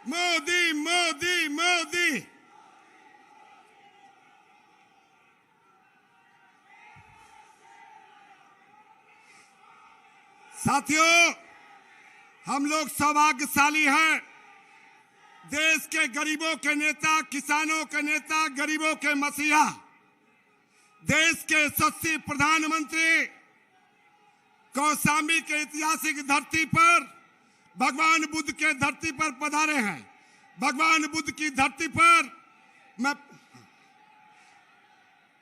मोदी मोदी मोदी। साथियों, हम लोग सौभाग्यशाली हैं। देश के गरीबों के नेता, किसानों के नेता, गरीबों के मसीहा, देश के यशस्वी प्रधानमंत्री कौशाम्बी के ऐतिहासिक धरती पर, भगवान बुद्ध के धरती पर पधारे हैं। भगवान बुद्ध की धरती पर मैं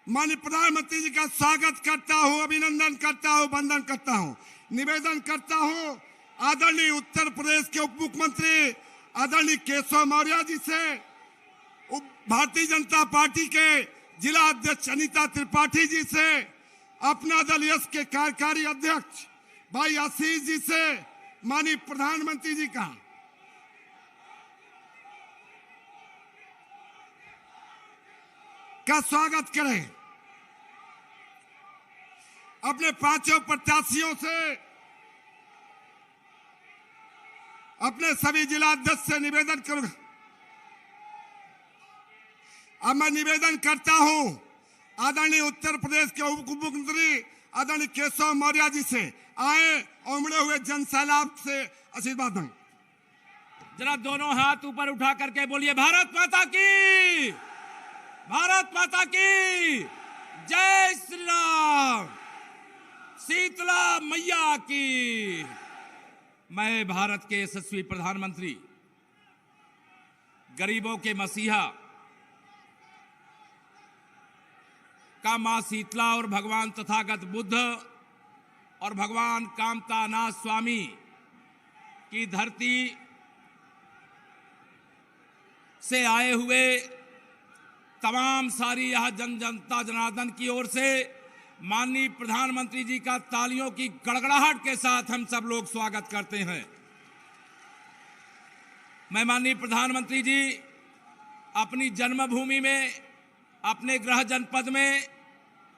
माननीय प्रधानमंत्री जी का स्वागत करता हूं, अभिनंदन करता हूं, वंदन करता हूं। निवेदन करता हूं आदरणीय उत्तर प्रदेश के उप मुख्यमंत्री आदरणीय केशव मौर्य जी से, भारतीय जनता पार्टी के जिला अध्यक्ष अनीता त्रिपाठी जी से, अपना दल यश के कार्यकारी अध्यक्ष भाई आशीष जी से, माननीय प्रधानमंत्री जी का स्वागत करें। अपने पांचों प्रत्याशियों से, अपने सभी जिला अध्यक्ष से निवेदन करूंगा। अब मैं निवेदन करता हूं आदरणीय उत्तर प्रदेश के उप मुख्यमंत्री आदरणीय केशव मौर्य जी से, आए और उमड़े हुए जन सैलाब से आशीर्वाद दें। जरा दोनों हाथ ऊपर उठा करके बोलिए भारत माता की, भारत माता की जय श्री राम, शीतला मैया की। मैं भारत के यशस्वी प्रधानमंत्री, गरीबों के मसीहा का मां शीतला और भगवान तथागत बुद्ध और भगवान कामतानाथ स्वामी की धरती से आए हुए तमाम सारी यह जनता जनार्दन की ओर से माननीय प्रधानमंत्री जी का तालियों की गड़गड़ाहट के साथ हम सब लोग स्वागत करते हैं। मैं माननीय प्रधानमंत्री जी अपनी जन्मभूमि में, अपने गृह जनपद में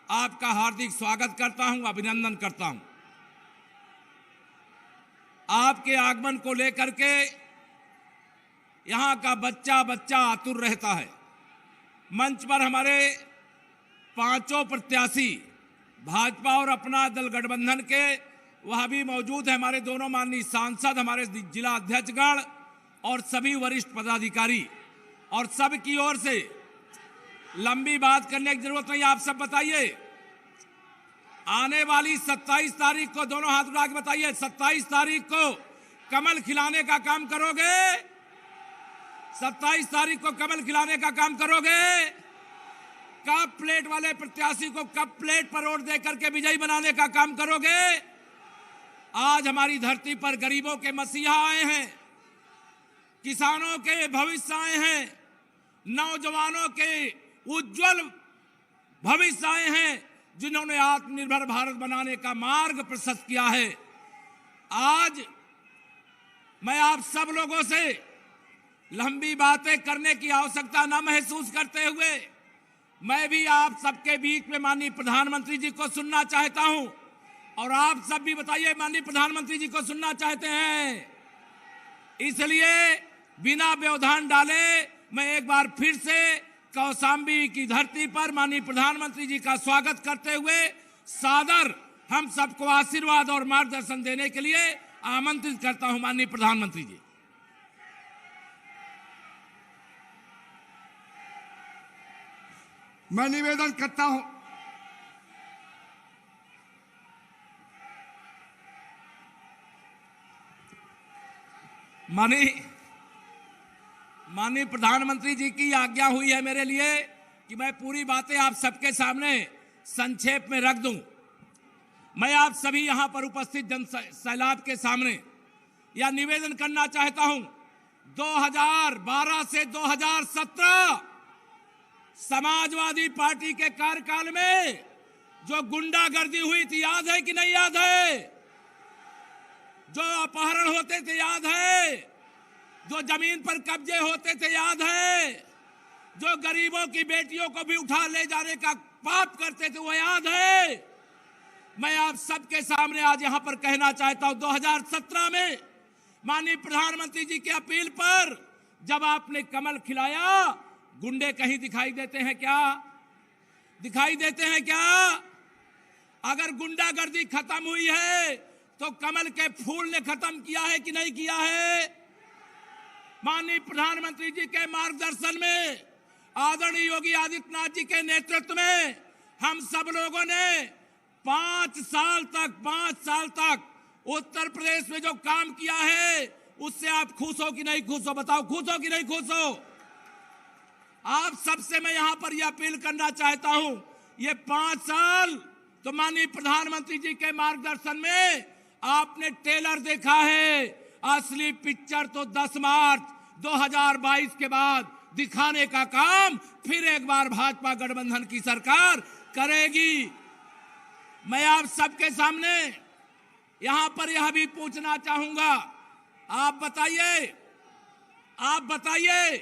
आपका हार्दिक स्वागत करता हूं, अभिनंदन करता हूं। आपके आगमन को लेकर के यहां का बच्चा बच्चा आतुर रहता है। मंच पर हमारे पांचों प्रत्याशी भाजपा और अपना दल गठबंधन के वह भी मौजूद है। हमारे दोनों माननीय सांसद, हमारे जिला अध्यक्षगण और सभी वरिष्ठ पदाधिकारी, और सब की ओर से लंबी बात करने की जरूरत नहीं। आप सब बताइए, आने वाली 27 तारीख को, दोनों हाथ उठा के बताइए, 27 तारीख को कमल खिलाने का काम करोगे? 27 तारीख को कमल खिलाने का काम करोगे? कप प्लेट वाले प्रत्याशी को कप प्लेट पर वोट देकर के विजयी बनाने का काम करोगे? आज हमारी धरती पर गरीबों के मसीहा आए हैं, किसानों के भविष्य आए हैं, नौजवानों के उज्जवल भविष्य आए हैं, जिन्होंने आत्मनिर्भर भारत बनाने का मार्ग प्रशस्त किया है। आज मैं आप सब लोगों से लंबी बातें करने की आवश्यकता न महसूस करते हुए मैं भी आप सबके बीच में माननीय प्रधानमंत्री जी को सुनना चाहता हूं, और आप सब भी बताइए माननीय प्रधानमंत्री जी को सुनना चाहते हैं। इसलिए बिना व्यवधान डाले मैं एक बार फिर से कौशाम्बी की धरती पर माननीय प्रधानमंत्री जी का स्वागत करते हुए सादर हम सबको आशीर्वाद और मार्गदर्शन देने के लिए आमंत्रित करता हूं। माननीय प्रधानमंत्री जी, मैं निवेदन करता हूं माननीय प्रधानमंत्री जी की आज्ञा हुई है मेरे लिए कि मैं पूरी बातें आप सबके सामने संक्षेप में रख दूं। मैं आप सभी यहां पर उपस्थित जन सैलाब के सामने यह निवेदन करना चाहता हूं, 2012 से 2017 समाजवादी पार्टी के कार्यकाल में जो गुंडागर्दी हुई थी, याद है कि नहीं याद है? जो अपहरण होते थे, याद है? जो जमीन पर कब्जे होते थे, याद है? जो गरीबों की बेटियों को भी उठा ले जाने का पाप करते थे, वो याद है? मैं आप सबके सामने आज यहां पर कहना चाहता हूं, 2017 में माननीय प्रधानमंत्री जी की अपील पर जब आपने कमल खिलाया, गुंडे कहीं दिखाई देते हैं क्या? दिखाई देते हैं क्या? अगर गुंडागर्दी खत्म हुई है तो कमल के फूल ने खत्म किया है कि नहीं किया है? माननीय प्रधानमंत्री जी के मार्गदर्शन में, आदरणीय योगी आदित्यनाथ जी के नेतृत्व में हम सब लोगों ने 5 साल तक उत्तर प्रदेश में जो काम किया है, उससे आप खुश हो कि नहीं खुश हो? बताओ, खुश हो कि नहीं खुश हो? आप सबसे मैं यहां पर यह अपील करना चाहता हूं, ये 5 साल तो माननीय प्रधानमंत्री जी के मार्गदर्शन में आपने ट्रेलर देखा है, असली पिक्चर तो 10 मार्च 2022 के बाद दिखाने का काम फिर एक बार भाजपा गठबंधन की सरकार करेगी। मैं आप सबके सामने यहां पर यह भी पूछना चाहूंगा, आप बताइए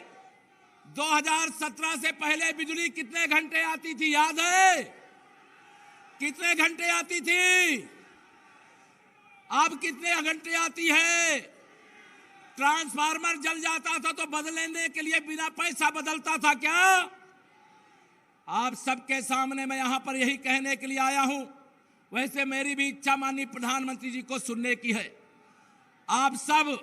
2017 से पहले बिजली कितने घंटे आती थी, याद है? कितने घंटे आती थी? अब कितने घंटे आती है? ट्रांसफार्मर जल जाता था तो बदलने के लिए बिना पैसा बदलता था क्या? आप सबके सामने मैं यहां पर यही कहने के लिए आया हूं। वैसे मेरी भी इच्छा माननीय प्रधानमंत्री जी को सुनने की है। आप सब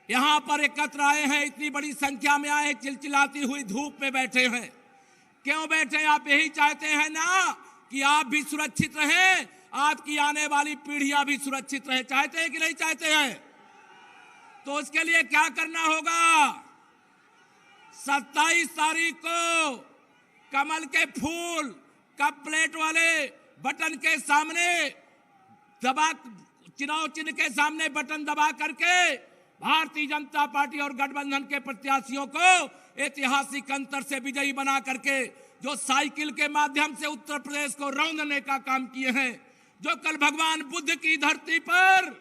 यहां पर एकत्र आए हैं, इतनी बड़ी संख्या में आए हैं, चिलचिलाती हुई धूप में बैठे हैं। क्यों बैठे? आप यही चाहते हैं ना कि आप भी सुरक्षित रहें, आपकी आने वाली पीढ़ियां भी सुरक्षित रहे। चाहते हैं कि नहीं चाहते हैं? तो उसके लिए क्या करना होगा? 27 तारीख को कमल के फूल कप प्लेट वाले बटन के सामने दबा, चुनाव चिन्ह के सामने बटन दबा करके भारतीय जनता पार्टी और गठबंधन के प्रत्याशियों को ऐतिहासिक अंतर से विजयी बना करके जो साइकिल के माध्यम से उत्तर प्रदेश को रौंदने का काम किए हैं, जो कल भगवान बुद्ध की धरती पर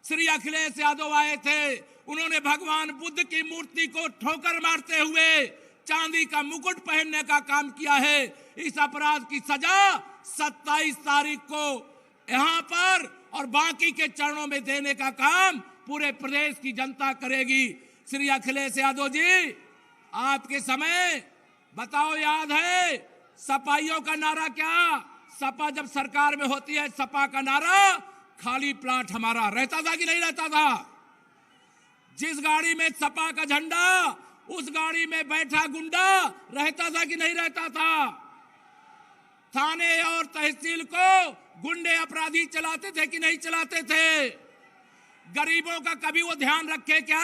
श्री अखिलेश यादव आए थे, उन्होंने भगवान बुद्ध की मूर्ति को ठोकर मारते हुए चांदी का मुकुट पहनने का काम किया है। इस अपराध की सजा 27 तारीख को यहां पर और बाकी के चरणों में देने का काम पूरे प्रदेश की जनता करेगी। श्री अखिलेश यादव जी, आपके समय बताओ, याद है सपाइयों का नारा क्या? सपा जब सरकार में होती है, सपा का नारा खाली प्लाट हमारा रहता था कि नहीं रहता था? जिस गाड़ी में सपा का झंडा, उस गाड़ी में बैठा गुंडा रहता था कि नहीं रहता था? थाने और तहसील को गुंडे अपराधी चलाते थे कि नहीं चलाते थे? गरीबों का कभी वो ध्यान रखे क्या?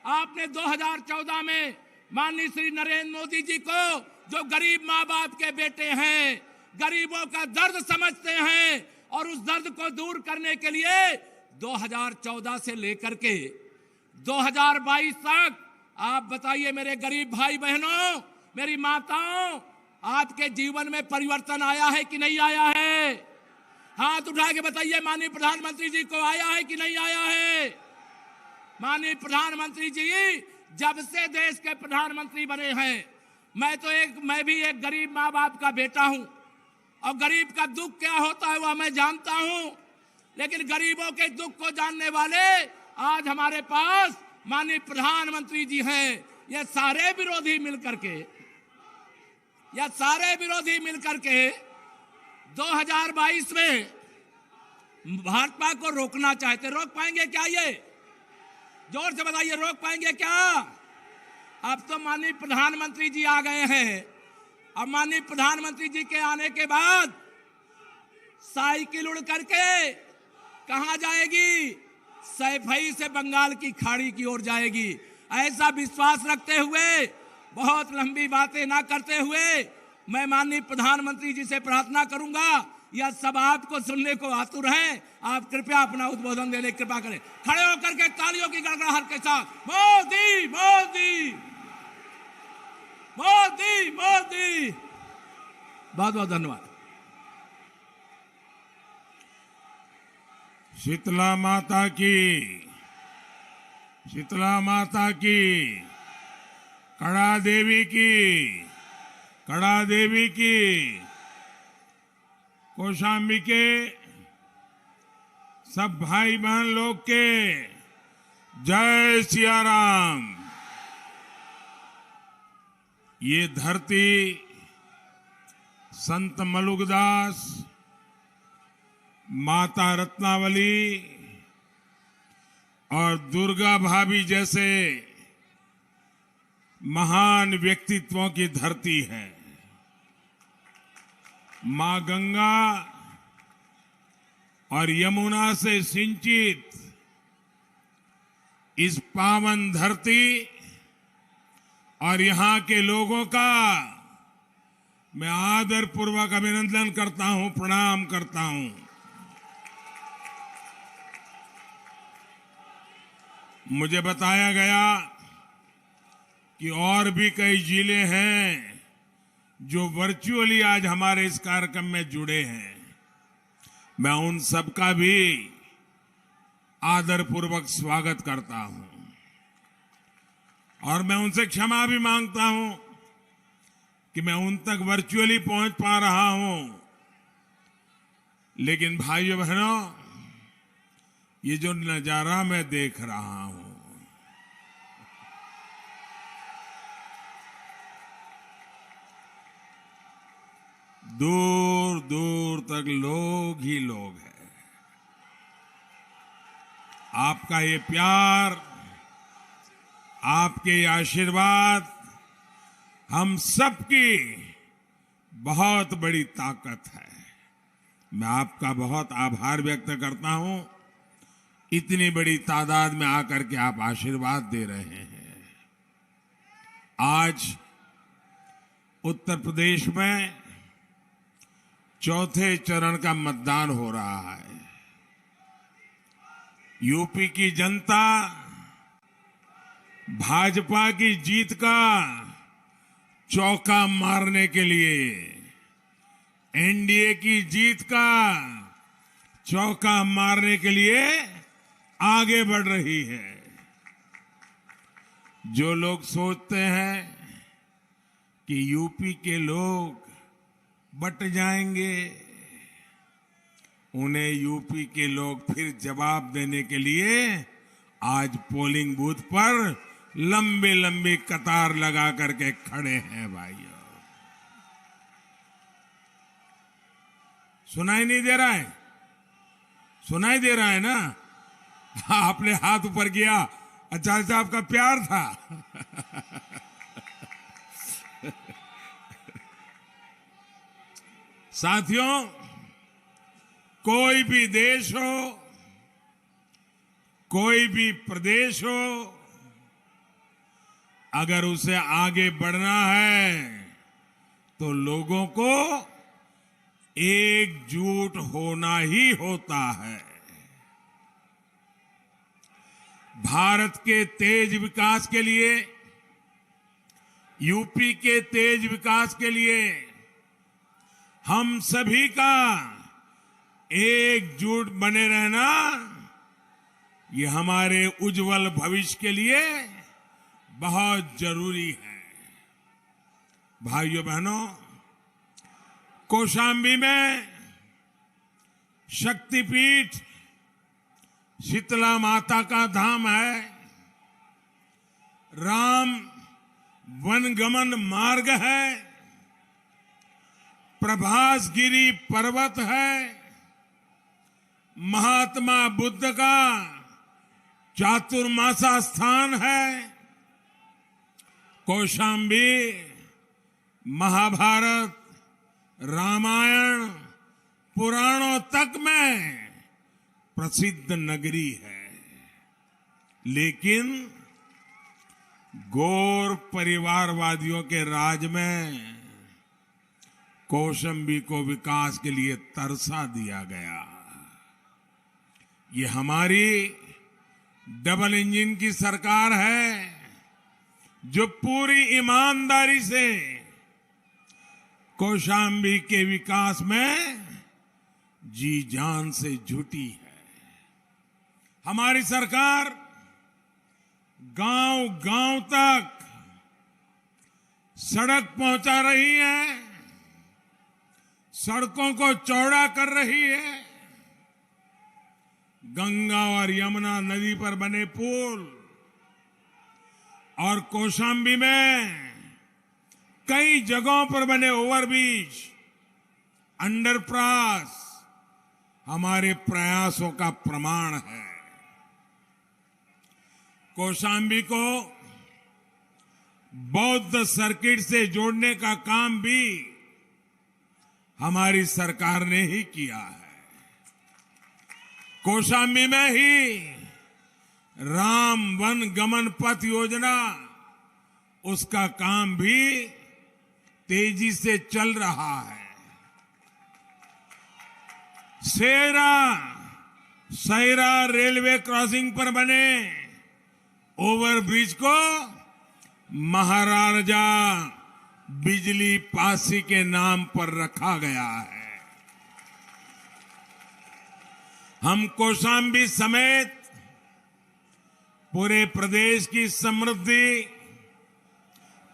आपने 2014 में माननीय श्री नरेंद्र मोदी जी को, जो गरीब माँ बाप के बेटे हैं, गरीबों का दर्द समझते हैं और उस दर्द को दूर करने के लिए 2014 से लेकर के 2022 तक आप बताइए मेरे गरीब भाई बहनों, मेरी माताओं, आपके जीवन में परिवर्तन आया है कि नहीं आया है? हाथ उठा के बताइए, माननीय प्रधानमंत्री जी को आया है कि नहीं आया है? माननीय प्रधानमंत्री जी जब से देश के प्रधानमंत्री बने हैं, मैं भी एक गरीब माँ बाप का बेटा हूं और गरीब का दुख क्या होता है वह मैं जानता हूं, लेकिन गरीबों के दुख को जानने वाले आज हमारे पास माननीय प्रधानमंत्री जी हैं। ये सारे विरोधी मिलकर के 2022 में भाजपा को रोकना चाहते। रोक पाएंगे क्या? ये जोर से बताइए, रोक पाएंगे क्या? अब तो माननीय प्रधानमंत्री जी आ गए हैं। अब माननीय प्रधानमंत्री जी के आने के बाद साइकिल उड़ करके कहां जाएगी? सैफई से बंगाल की खाड़ी की ओर जाएगी। ऐसा विश्वास रखते हुए, बहुत लंबी बातें ना करते हुए, मैं माननीय प्रधानमंत्री जी से प्रार्थना करूंगा, यह सब आपको सुनने को आतुर हैं। आप कृपया अपना उद्बोधन देने की कृपा करें। खड़े होकर के तालियों की गड़गड़ाहट के साथ मोदी मोदी मोदी मोदी। बहुत बहुत धन्यवाद। शीतला माता की, शीतला माता की, कड़ा देवी की, कड़ा देवी की, कौशाम्बी के सब भाई बहन लोग के जय सिया राम। ये धरती संत मलुकदास, माता रत्नावली और दुर्गा भाभी जैसे महान व्यक्तित्वों की धरती है। मां गंगा और यमुना से सिंचित इस पावन धरती और यहां के लोगों का मैं आदर पूर्वक अभिनंदन करता हूं, प्रणाम करता हूं। मुझे बताया गया कि और भी कई जिले हैं जो वर्चुअली आज हमारे इस कार्यक्रम में जुड़े हैं। मैं उन सबका भी आदरपूर्वक स्वागत करता हूं और मैं उनसे क्षमा भी मांगता हूं कि मैं उन तक वर्चुअली पहुंच पा रहा हूं। लेकिन भाइयों बहनों, ये जो नजारा मैं देख रहा हूं, दूर दूर तक लोग ही लोग हैं। आपका ये प्यार, आपके ये आशीर्वाद हम सबकी बहुत बड़ी ताकत है। मैं आपका बहुत आभार व्यक्त करता हूं, इतनी बड़ी तादाद में आकर के आप आशीर्वाद दे रहे हैं। आज उत्तर प्रदेश में चौथे चरण का मतदान हो रहा है। यूपी की जनता भाजपा की जीत का चौका मारने के लिए, एनडीए की जीत का चौका मारने के लिए आगे बढ़ रही है। जो लोग सोचते हैं कि यूपी के लोग बट जाएंगे, उन्हें यूपी के लोग फिर जवाब देने के लिए आज पोलिंग बूथ पर लंबी लंबी कतार लगा करके खड़े हैं। भाइयों, सुनाई नहीं दे रहा है? सुनाई दे रहा है ना? आपने हाथ ऊपर किया, अच्छा अच्छा आपका प्यार था। साथियों, कोई भी देश हो, कोई भी प्रदेश हो, अगर उसे आगे बढ़ना है तो लोगों को एकजुट होना ही होता है। भारत के तेज विकास के लिए, यूपी के तेज विकास के लिए हम सभी का एकजुट बने रहना, ये हमारे उज्जवल भविष्य के लिए बहुत जरूरी है। भाइयों बहनों, कौशाम्बी में शक्तिपीठ शीतला माता का धाम है। राम वनगमन मार्ग है। प्रभासगिरी पर्वत है। महात्मा बुद्ध का चातुर्मासा स्थान है। कौशाम्बी महाभारत, रामायण, पुराणों तक में प्रसिद्ध नगरी है। लेकिन गौर परिवारवादियों के राज में कौशाम्बी को विकास के लिए तरसा दिया गया। ये हमारी डबल इंजन की सरकार है जो पूरी ईमानदारी से कौशाम्बी के विकास में जी जान से जुटी है। हमारी सरकार गांव गांव तक सड़क पहुंचा रही है, सड़कों को चौड़ा कर रही है, गंगा और यमुना नदी पर बने पुल और कौशाम्बी में कई जगहों पर बने ओवरब्रिज, अंडरपास हमारे प्रयासों का प्रमाण है। कौशाम्बी को बौद्ध सर्किट से जोड़ने का काम भी हमारी सरकार ने ही किया है। कौशाम्बी में ही राम वन गमन पथ योजना, उसका काम भी तेजी से चल रहा है। सैरा रेलवे क्रॉसिंग पर बने ओवरब्रिज को महाराजा बिजली पासी के नाम पर रखा गया है। हम कौशाम्बी समेत पूरे प्रदेश की समृद्धि,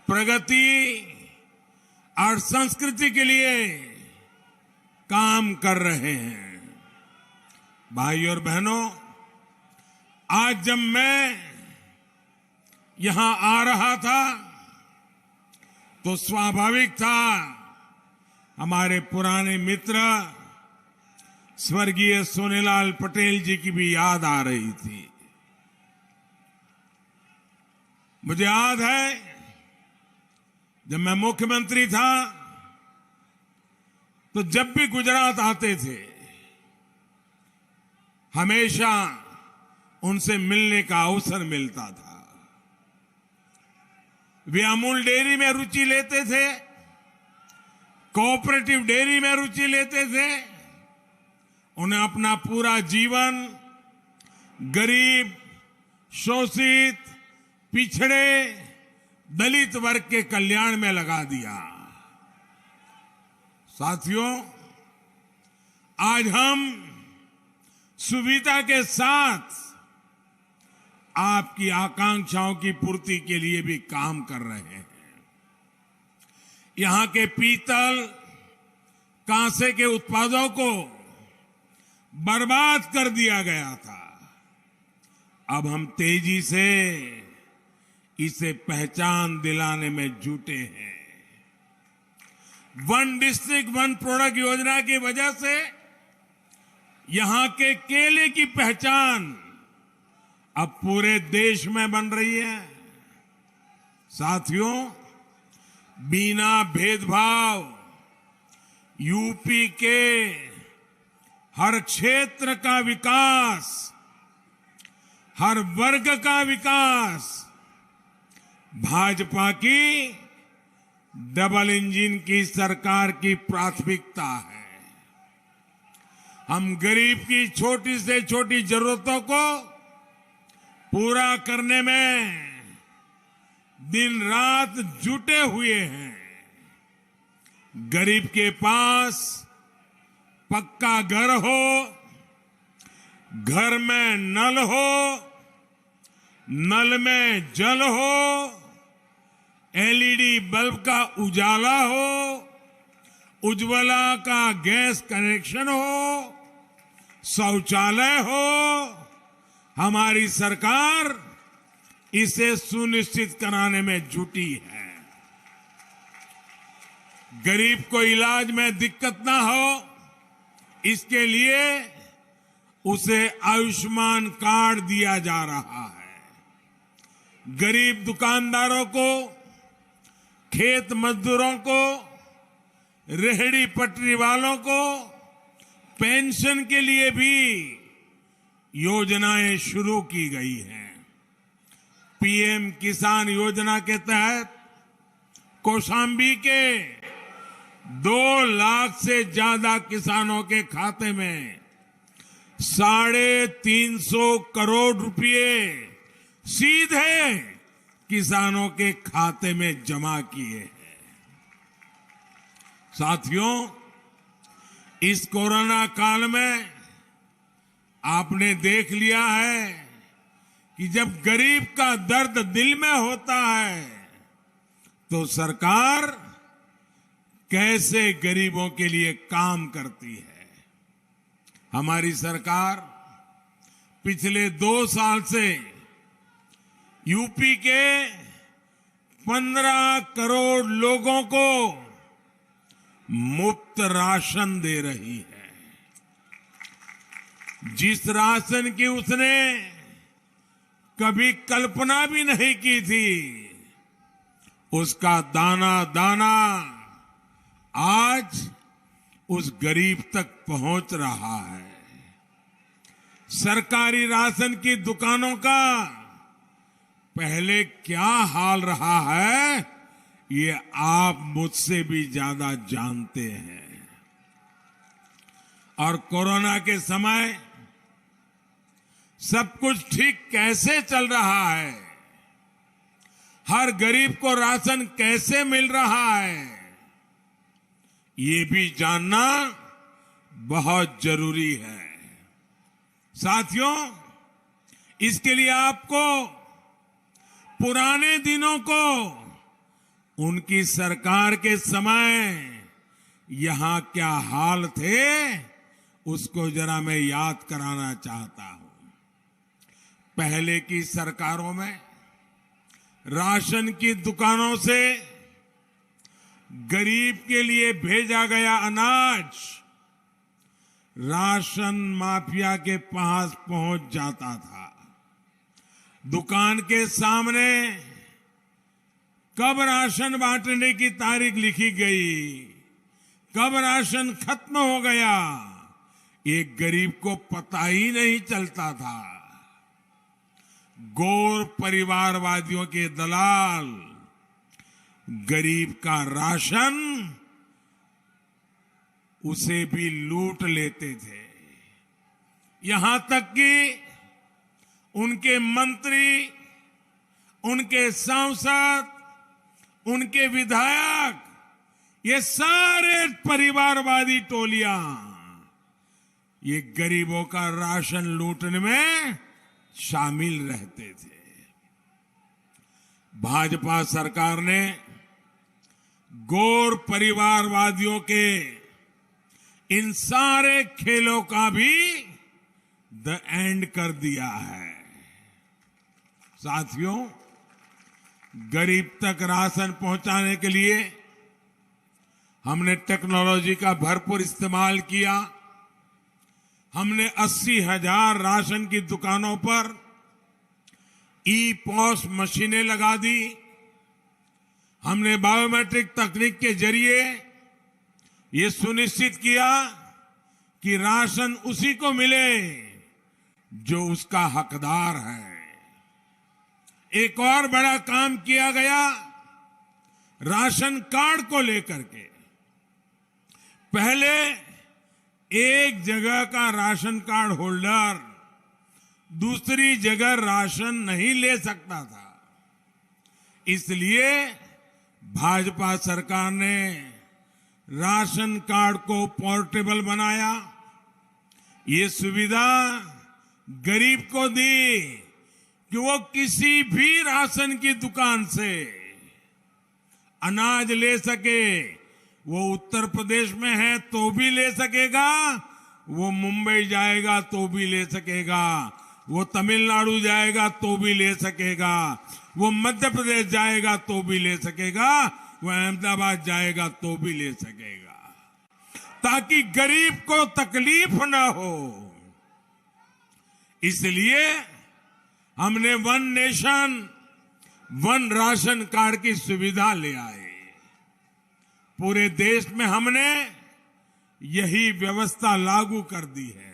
प्रगति और संस्कृति के लिए काम कर रहे हैं। भाइयों और बहनों, आज जब मैं यहां आ रहा था तो स्वाभाविक था हमारे पुराने मित्र स्वर्गीय सोनेलाल पटेल जी की भी याद आ रही थी। मुझे याद है जब मैं मुख्यमंत्री था तो जब भी गुजरात आते थे हमेशा उनसे मिलने का अवसर मिलता था। वे अमूल डेयरी में रुचि लेते थे, कोऑपरेटिव डेयरी में रुचि लेते थे। उन्हें अपना पूरा जीवन गरीब, शोषित, पिछड़े, दलित वर्ग के कल्याण में लगा दिया। साथियों, आज हम सुविधा के साथ आपकी आकांक्षाओं की पूर्ति के लिए भी काम कर रहे हैं। यहां के पीतल, कांसे के उत्पादों को बर्बाद कर दिया गया था। अब हम तेजी से इसे पहचान दिलाने में जुटे हैं। वन डिस्ट्रिक्ट वन प्रोडक्ट योजना की वजह से यहां के केले की पहचान अब पूरे देश में बन रही है। साथियों, बिना भेदभाव यूपी के हर क्षेत्र का विकास, हर वर्ग का विकास भाजपा की डबल इंजन की सरकार की प्राथमिकता है। हम गरीब की छोटी से छोटी जरूरतों को पूरा करने में दिन रात जुटे हुए हैं। गरीब के पास पक्का घर हो, घर में नल हो, नल में जल हो, एलईडी बल्ब का उजाला हो, उज्ज्वला का गैस कनेक्शन हो, शौचालय हो, हमारी सरकार इसे सुनिश्चित कराने में जुटी है। गरीब को इलाज में दिक्कत ना हो, इसके लिए उसे आयुष्मान कार्ड दिया जा रहा है। गरीब दुकानदारों को, खेत मजदूरों को, रेहड़ी पटरी वालों को पेंशन के लिए भी योजनाएं शुरू की गई हैं। पीएम किसान योजना के तहत कौशाम्बी के 2 लाख से ज्यादा किसानों के खाते में 350 करोड़ रुपए सीधे किसानों के खाते में जमा किए हैं। साथियों, इस कोरोना काल में आपने देख लिया है कि जब गरीब का दर्द दिल में होता है तो सरकार कैसे गरीबों के लिए काम करती है। हमारी सरकार पिछले 2 साल से यूपी के 15 करोड़ लोगों को मुफ्त राशन दे रही है। जिस राशन की उसने कभी कल्पना भी नहीं की थी, उसका दाना दाना आज उस गरीब तक पहुंच रहा है। सरकारी राशन की दुकानों का पहले क्या हाल रहा है, ये आप मुझसे भी ज्यादा जानते हैं। और कोरोना के समय सब कुछ ठीक कैसे चल रहा है, हर गरीब को राशन कैसे मिल रहा है, ये भी जानना बहुत जरूरी है। साथियों, इसके लिए आपको पुराने दिनों को, उनकी सरकार के समय यहां क्या हाल थे, उसको जरा मैं याद कराना चाहता हूं। पहले की सरकारों में राशन की दुकानों से गरीब के लिए भेजा गया अनाज राशन माफिया के पास पहुंच जाता था। दुकान के सामने कब राशन बांटने की तारीख लिखी गई, कब राशन खत्म हो गया, एक गरीब को पता ही नहीं चलता था। गौर परिवारवादियों के दलाल गरीब का राशन उसे भी लूट लेते थे। यहां तक कि उनके मंत्री, उनके सांसद, उनके विधायक, ये सारे परिवारवादी टोलियां ये गरीबों का राशन लूटने में शामिल रहते थे। भाजपा सरकार ने गौर परिवारवादियों के इन सारे खेलों का भी द एंड कर दिया है। साथियों, गरीब तक राशन पहुंचाने के लिए हमने टेक्नोलॉजी का भरपूर इस्तेमाल किया। हमने 80,000 राशन की दुकानों पर ई-पॉस मशीनें लगा दी। हमने बायोमेट्रिक तकनीक के जरिए ये सुनिश्चित किया कि राशन उसी को मिले जो उसका हकदार है। एक और बड़ा काम किया गया राशन कार्ड को लेकर के। पहले एक जगह का राशन कार्ड होल्डर दूसरी जगह राशन नहीं ले सकता था। इसलिए भाजपा सरकार ने राशन कार्ड को पोर्टेबल बनाया। ये सुविधा गरीब को दी कि वो किसी भी राशन की दुकान से अनाज ले सके। वो उत्तर प्रदेश में है तो भी ले सकेगा, वो मुंबई जाएगा तो भी ले सकेगा, वो तमिलनाडु जाएगा तो भी ले सकेगा, वो मध्य प्रदेश जाएगा तो भी ले सकेगा, वो अहमदाबाद जाएगा तो भी ले सकेगा, ताकि गरीब को तकलीफ ना हो। इसलिए हमने one nation one ration card की सुविधा ले आए। पूरे देश में हमने यही व्यवस्था लागू कर दी है।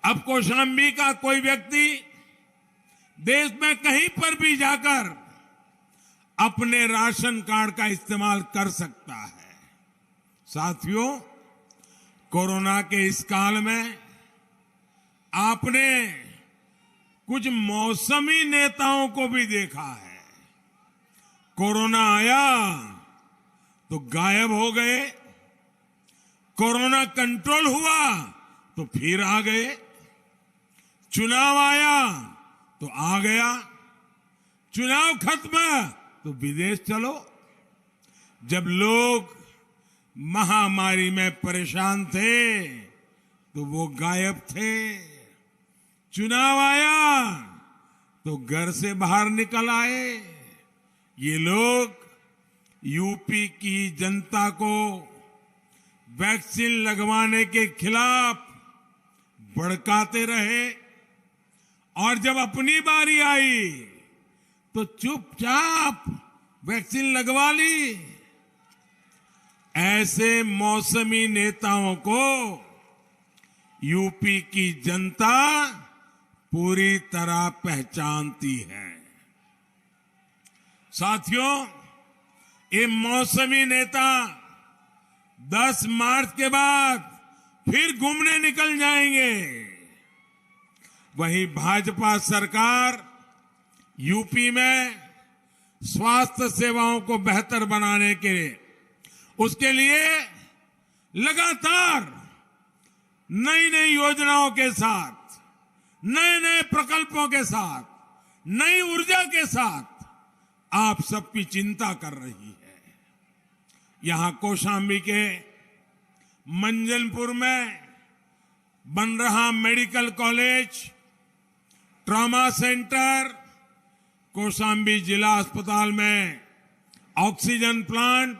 अब कौशाम्बी का कोई व्यक्ति देश में कहीं पर भी जाकर अपने राशन कार्ड का इस्तेमाल कर सकता है। साथियों, कोरोना के इस काल में आपने कुछ मौसमी नेताओं को भी देखा है। कोरोना आया तो गायब हो गए, कोरोना कंट्रोल हुआ तो फिर आ गए, चुनाव आया तो आ गया, चुनाव खत्म तो विदेश चलो। जब लोग महामारी में परेशान थे तो वो गायब थे। चुनाव आया तो घर से बाहर निकल आए। ये लोग यूपी की जनता को वैक्सीन लगवाने के खिलाफ भड़काते रहे और जब अपनी बारी आई तो चुपचाप वैक्सीन लगवा ली। ऐसे मौसमी नेताओं को यूपी की जनता पूरी तरह पहचानती है। साथियों, ये मौसमी नेता 10 मार्च के बाद फिर घूमने निकल जाएंगे। वहीं भाजपा सरकार यूपी में स्वास्थ्य सेवाओं को बेहतर बनाने के उसके लिए लगातार नई नई योजनाओं के साथ, नए नए प्रकल्पों के साथ, नई ऊर्जा के साथ आप सबकी चिंता कर रही है। यहां कौशाम्बी के मंजनपुर में बन रहा medical college, trauma centre, Kaushambi जिला अस्पताल में ऑक्सीजन प्लांट,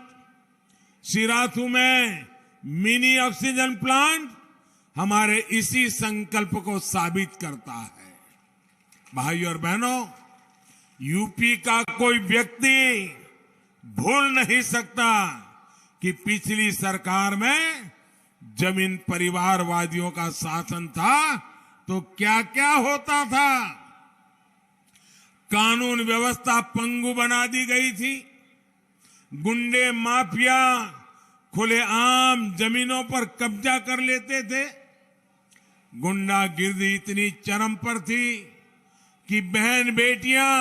सिराथू में मिनी ऑक्सीजन प्लांट हमारे इसी संकल्प को साबित करता है। भाइयों और बहनों, यूपी का कोई व्यक्ति भूल नहीं सकता कि पिछली सरकार में जमीन परिवारवादियों का शासन था तो क्या क्या होता था। कानून व्यवस्था पंगु बना दी गई थी। गुंडे माफिया खुलेआम जमीनों पर कब्जा कर लेते थे। गुंडागिर्दी इतनी चरम पर थी कि बहन बेटियां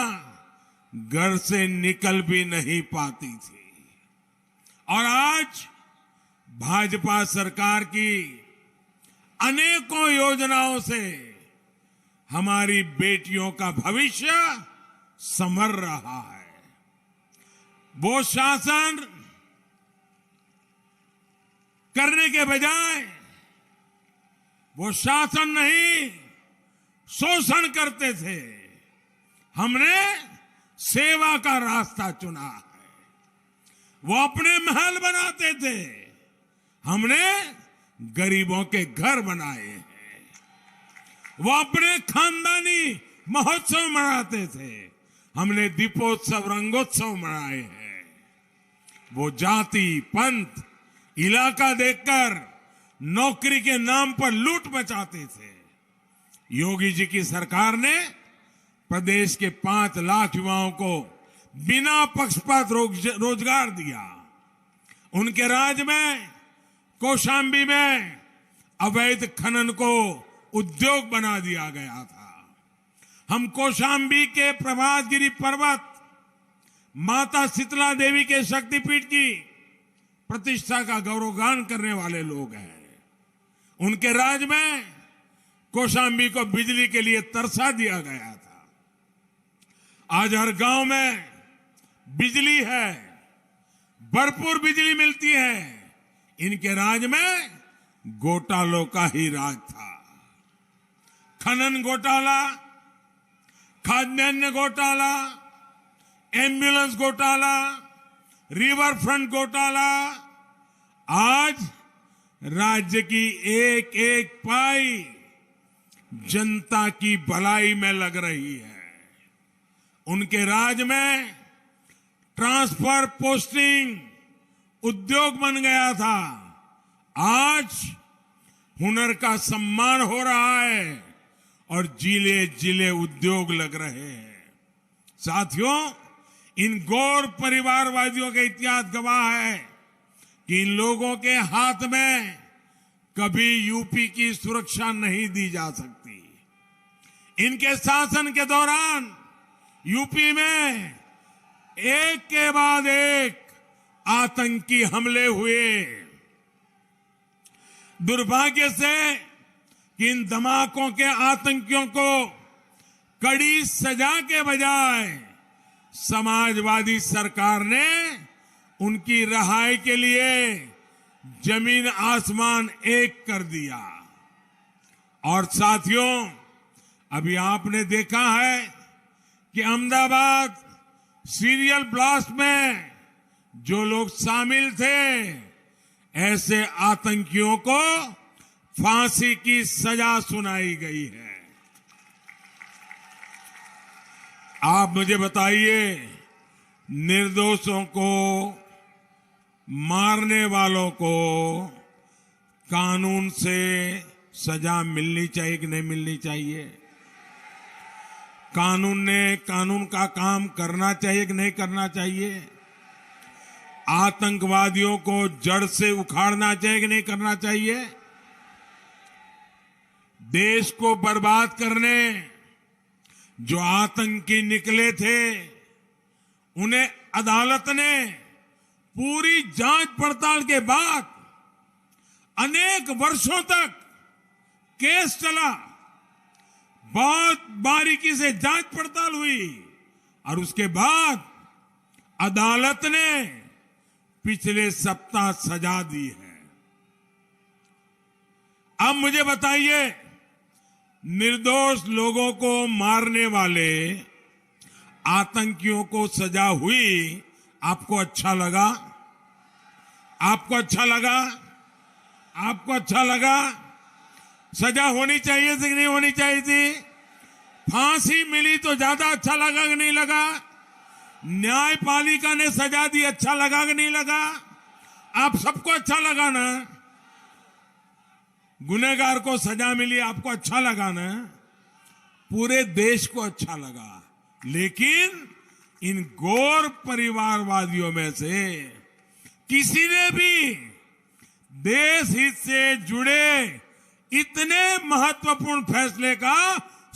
घर से निकल भी नहीं पाती थी। और आज भाजपा सरकार की अनेकों योजनाओं से हमारी बेटियों का भविष्य संवर रहा है। वो शासन करने के बजाय वो शासन नहीं, शोषण करते थे। हमने सेवा का रास्ता चुना है। वो अपने महल बनाते थे, हमने गरीबों के घर बनाए हैं। वो अपने खानदानी महोत्सव मनाते थे, हमने दीपोत्सव रंगोत्सव मनाए हैं। वो जाति पंथ इलाका देखकर नौकरी के नाम पर लूट मचाते थे। योगी जी की सरकार ने प्रदेश के 5 लाख युवाओं को बिना पक्षपात रोजगार दिया। उनके राज में कौशाम्बी में अवैध खनन को उद्योग बना दिया गया था। हम कौशाम्बी के प्रभातगिरी पर्वत माता शीतला देवी के शक्तिपीठ की प्रतिष्ठा का गौरवगान करने वाले लोग हैं। उनके राज में कौशाम्बी को बिजली के लिए तरसा दिया गया था। आज हर गांव में बिजली है, भरपूर बिजली मिलती है। इनके राज में घोटालों का ही राज था। खनन घोटाला, खाद्यान्न घोटाला, एम्बुलेंस घोटाला, रिवर फ्रंट घोटाला, आज राज्य की एक एक पाई जनता की भलाई में लग रही है। उनके राज में ट्रांसफर पोस्टिंग उद्योग बन गया था। आज हुनर का सम्मान हो रहा है और जिले जिले उद्योग लग रहे हैं। साथियों, इन गौर परिवारवादियों का इतिहास गवाह है कि इन लोगों के हाथ में कभी यूपी की सुरक्षा नहीं दी जा सकती। इनके शासन के दौरान यूपी में एक के बाद एक आतंकी हमले हुए। दुर्भाग्य से इन धमाकों के आतंकियों को कड़ी सजा के बजाय समाजवादी सरकार ने उनकी रिहाई के लिए जमीन आसमान एक कर दिया। और साथियों, अभी आपने देखा है कि अहमदाबाद सीरियल ब्लास्ट में जो लोग शामिल थे, ऐसे आतंकियों को फांसी की सजा सुनाई गई है। आप मुझे बताइए, निर्दोषों को, मारने वालों को कानून से सजा मिलनी चाहिए कि नहीं मिलनी चाहिए? कानून ने कानून का काम करना चाहिए कि नहीं करना चाहिए? आतंकवादियों को जड़ से उखाड़ना चाहिए कि नहीं करना चाहिए? देश को बर्बाद करने जो आतंकी निकले थे, उन्हें अदालत ने पूरी जांच पड़ताल के बाद अनेक वर्षों तक केस चला, बहुत बारीकी से जांच पड़ताल हुई और उसके बाद अदालत ने पिछले सप्ताह सजा दी है। अब मुझे बताइए, निर्दोष लोगों को मारने वाले आतंकियों को सजा हुई, आपको अच्छा लगा? आपको अच्छा लगा? आपको अच्छा लगा? सजा होनी चाहिए थी कि नहीं होनी चाहिए थी? फांसी मिली तो ज्यादा अच्छा लगा कि नहीं लगा? न्यायपालिका ने सजा दी, अच्छा लगा कि नहीं लगा? आप सबको अच्छा लगा ना? गुनहगार को सजा मिली, आपको अच्छा लगा ना? पूरे देश को अच्छा लगा। लेकिन इन गौर परिवारवादियों में से किसी ने भी देश हित से जुड़े इतने महत्वपूर्ण फैसले का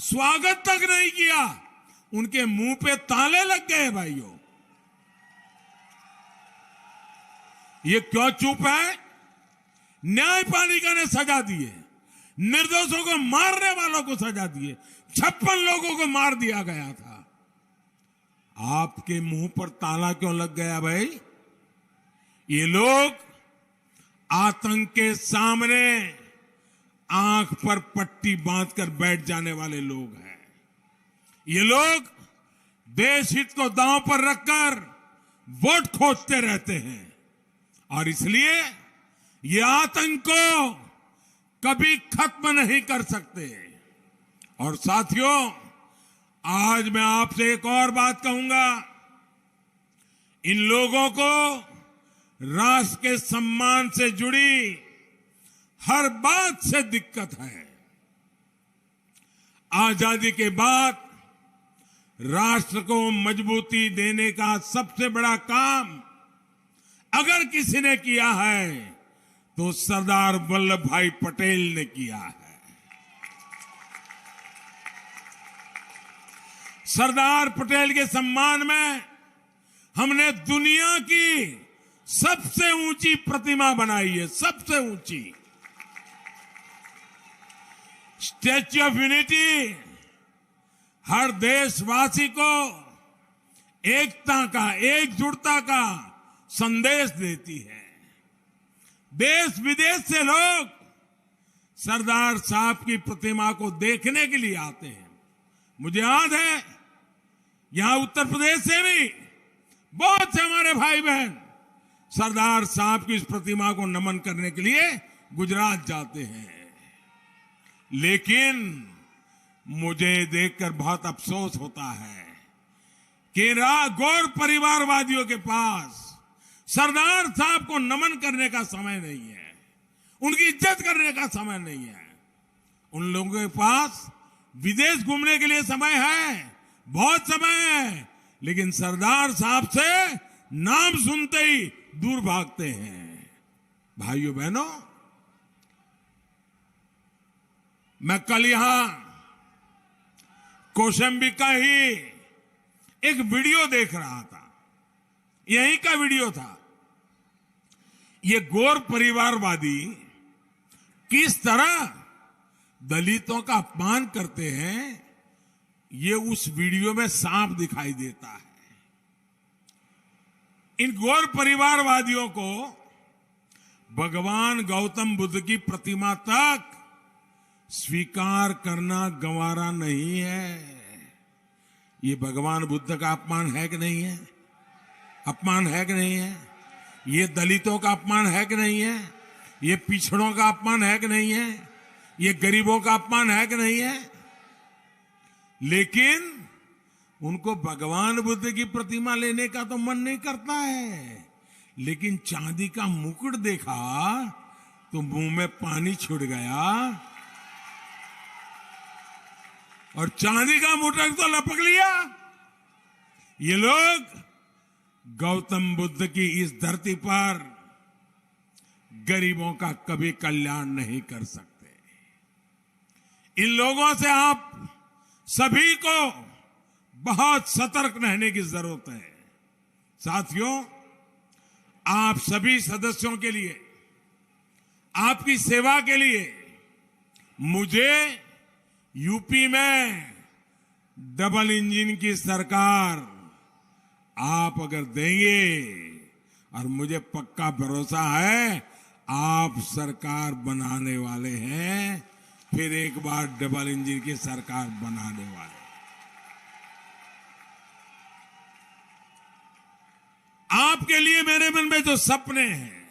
स्वागत तक नहीं किया। उनके मुंह पे ताले लग गए। भाइयों, ये क्यों चुप है? न्यायपालिका ने सजा दी है, निर्दोषों को मारने वालों को सजा दी है, 56 लोगों को मार दिया गया था। आपके मुंह पर ताला क्यों लग गया भाई? ये लोग आतंक के सामने आंख पर पट्टी बांधकर बैठ जाने वाले लोग हैं। ये लोग देश हित को दांव पर रखकर वोट खोजते रहते हैं और इसलिए ये आतंक को कभी खत्म नहीं कर सकते। और साथियों, आज मैं आपसे एक और बात कहूंगा। इन लोगों को राष्ट्र के सम्मान से जुड़ी हर बात से दिक्कत है। आजादी के बाद राष्ट्र को मजबूती देने का सबसे बड़ा काम अगर किसी ने किया है तो सरदार वल्लभ भाई पटेल ने किया है। सरदार पटेल के सम्मान में हमने दुनिया की सबसे ऊंची प्रतिमा बनाई है, सबसे ऊंची। स्टैच्यू ऑफ यूनिटी हर देशवासी को एकता का, एकजुटता का संदेश देती है। देश विदेश से लोग सरदार साहब की प्रतिमा को देखने के लिए आते हैं। मुझे याद है, यहां उत्तर प्रदेश से भी बहुत से हमारे भाई बहन सरदार साहब की इस प्रतिमा को नमन करने के लिए गुजरात जाते हैं। लेकिन मुझे देखकर बहुत अफसोस होता है कि गौर परिवारवादियों के पास सरदार साहब को नमन करने का समय नहीं है, उनकी इज्जत करने का समय नहीं है। उन लोगों के पास विदेश घूमने के लिए समय है, बहुत समय है, लेकिन सरदार साहब से नाम सुनते ही दूर भागते हैं। भाइयों बहनों, मैं कल यहां कौशाम्बी का ही एक वीडियो देख रहा था, यहीं का वीडियो था। ये गौर परिवारवादी किस तरह दलितों का अपमान करते हैं, ये उस वीडियो में साफ दिखाई देता है। इन गौर परिवारवादियों को भगवान गौतम बुद्ध की प्रतिमा तक स्वीकार करना गंवारा नहीं है। ये भगवान बुद्ध का अपमान है कि नहीं है? अपमान है कि नहीं है? ये दलितों का अपमान है कि नहीं है? ये पिछड़ों का अपमान है कि नहीं है? ये गरीबों का अपमान है कि नहीं है? लेकिन उनको भगवान बुद्ध की प्रतिमा लेने का तो मन नहीं करता है, लेकिन चांदी का मुकुट देखा तो मुंह में पानी छूट गया और चांदी का मुकुट तो लपक लिया। ये लोग गौतम बुद्ध की इस धरती पर गरीबों का कभी कल्याण नहीं कर सकते। इन लोगों से आप सभी को बहुत सतर्क रहने की जरूरत है। साथियों, आप सभी सदस्यों के लिए, आपकी सेवा के लिए मुझे यूपी में डबल इंजन की सरकार आप अगर देंगे, और मुझे पक्का भरोसा है आप सरकार बनाने वाले हैं, फिर एक बार डबल इंजन की सरकार बनाने वाले। आपके लिए मेरे मन में जो सपने हैं,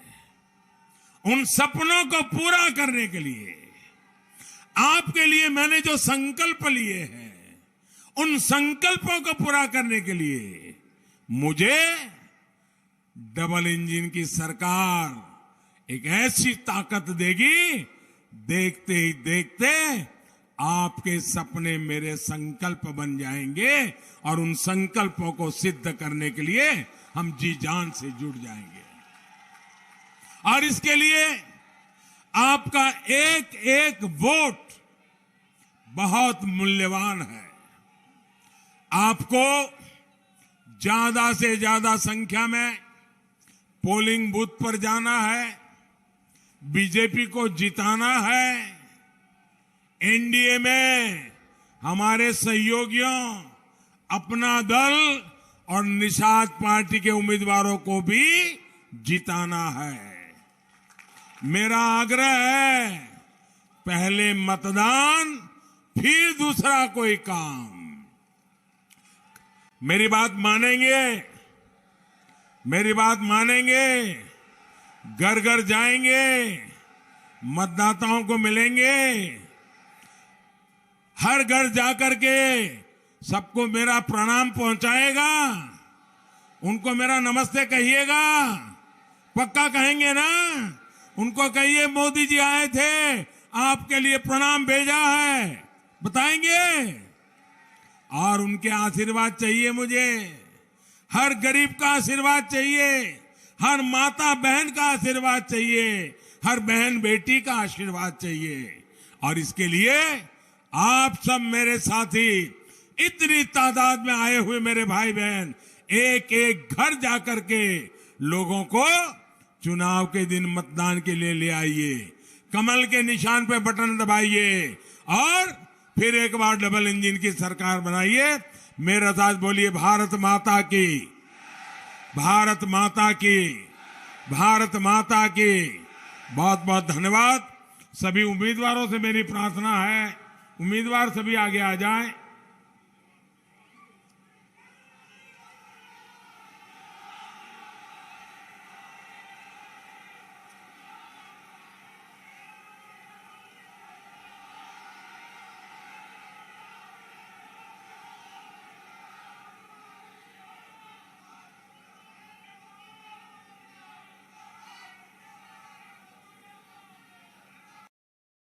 उन सपनों को पूरा करने के लिए आपके लिए मैंने जो संकल्प लिए हैं, उन संकल्पों को पूरा करने के लिए मुझे डबल इंजन की सरकार एक ऐसी ताकत देगी, देखते ही देखते आपके सपने मेरे संकल्प बन जाएंगे और उन संकल्पों को सिद्ध करने के लिए हम जी जान से जुड़ जाएंगे। और इसके लिए आपका एक एक वोट बहुत मूल्यवान है। आपको ज्यादा से ज्यादा संख्या में पोलिंग बूथ पर जाना है, बीजेपी को जिताना है। एनडीए में हमारे सहयोगियों, अपना दल और निषाद पार्टी के उम्मीदवारों को भी जिताना है। मेरा आग्रह है, पहले मतदान फिर दूसरा कोई काम। मेरी बात मानेंगे? मेरी बात मानेंगे? घर घर जाएंगे, मतदाताओं को मिलेंगे, हर घर जाकर के सबको मेरा प्रणाम पहुंचाएगा, उनको मेरा नमस्ते कहिएगा, पक्का कहेंगे ना? उनको कहिए मोदी जी आए थे, आपके लिए प्रणाम भेजा है, बताएंगे? और उनके आशीर्वाद चाहिए मुझे, हर गरीब का आशीर्वाद चाहिए, हर माता बहन का आशीर्वाद चाहिए, हर बहन बेटी का आशीर्वाद चाहिए। और इसके लिए आप सब मेरे साथी, इतनी तादाद में आए हुए मेरे भाई बहन, एक एक घर जाकर के लोगों को चुनाव के दिन मतदान के लिए ले आइए, कमल के निशान पे बटन दबाइए और फिर एक बार डबल इंजन की सरकार बनाइए। मेरे साथ बोलिए, भारत माता की, भारत माता की, भारत माता की। बहुत बहुत धन्यवाद। सभी उम्मीदवारों से मेरी प्रार्थना है, उम्मीदवार सभी आगे आ जाएं।